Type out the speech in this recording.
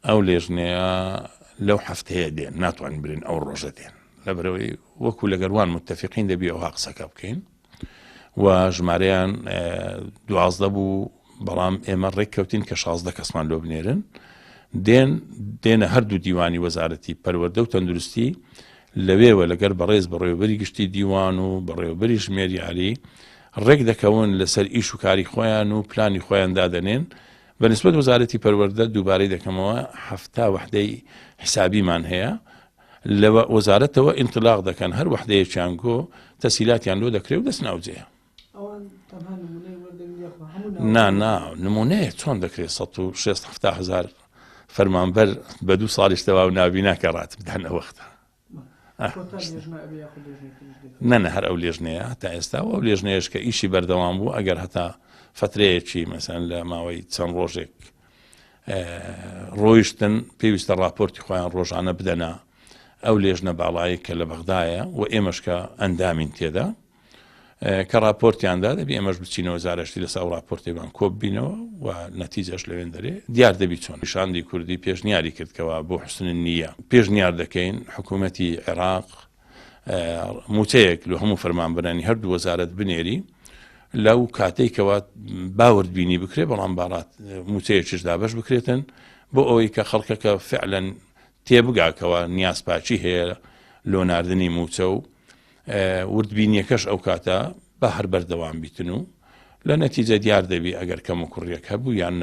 ئەو لێژنەیە لەو هەفتەیە دێن ناتوانین برین ئەو ڕۆژە دێن لەبەرەوەی وەکو لەگەڵوان متتەفقین دەبی ئەوها قسەکە بکەین و ژمارەیان 12 بوو بەڵام ئێمە ڕێککەوتین کە 16 کەسمان لۆ بنێرن دێنە هەردوو دیوانی وەزارەتی پەروەردە و تەندروستی لەوێوە لەگەر بەڕێز بەڕێوەبەری گشتی دیوان و بەڕێوەبەری ژمێریاری ڕێک دەکەون لەسەر ئیش و کاری خۆیان و پلانی خۆیان دادەنێن بەنسبەت وەزارەتی پەروەردە دووبارەی دەکەمەوە 7 وحدەی حسابیمان هەیە لە وەزارەتەوە ئینطلاق دەکەن هەر وحدەیەکیان گۆ تەسیلاتیان لۆ دەکرێت و دەست ناوجەیە نمونەیە چۆن دەکرێت 160,000 فەرمانبەر بە 2 ساڵیش تەواو نابینا کە ڕات بدەن ئەو وەختە نەنە هەر ئەو لێژنەیە تا ئێستا و ئەو لێژنەیەش کە ئیشی بەردەوام بوو ئەگەر هەتا فترەیەکی مەسەن لە ماوەی چەند ڕۆژێک ڕۆیشتن پێویستە راپۆرتی خۆیان ڕۆژانە بدەنا ئەو لێژنە باڵایی کە لە بەغدایە و ئێمەش کە ئەندامین تێدا کە راپۆرتیاندا دەبی ئێمەش بچینەوە زارشتی لەسا ئەو راپۆرتێبان کۆب بینەوە و نەتیجەش لەوێن دەرێ دیار دەبی چۆن نیشاندی کوردی پێشنیاری کردکەوە بۆ حسن نیە پێشنیار دەکەین حکوومەتی عێراق موچەیەک لە هەموو فەرمانبەرانی هەردوو وەزارەت بنێری لەو کاتێکەوە باوردبینی بکرێت بەڵام باڵات موچەیەکیش دابەش بکرێتن بۆ ئەوەی کە خەڵکەکە فعلا تێبگاکەوە نیازپاچی هەیە لۆ ناردنی موچە و وردبینیەکەش ئەو کاتە بە هەر بەردەوام بیتن و لە نەتیجە دیار دەبی ئەگەر کەم و کوڕیەک هەبوو یان نەبوو